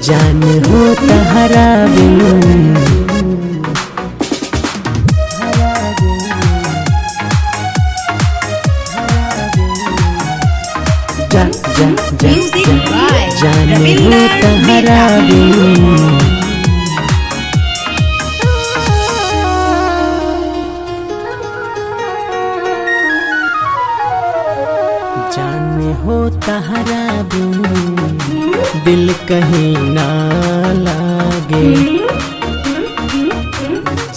जान हो तहरा बिन जान हो तहरा बिन जान हो तहरा बिन दिल कहीं ना लागे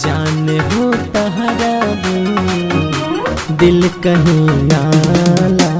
जान हो तहरा बिन दिल कहीं ना लागे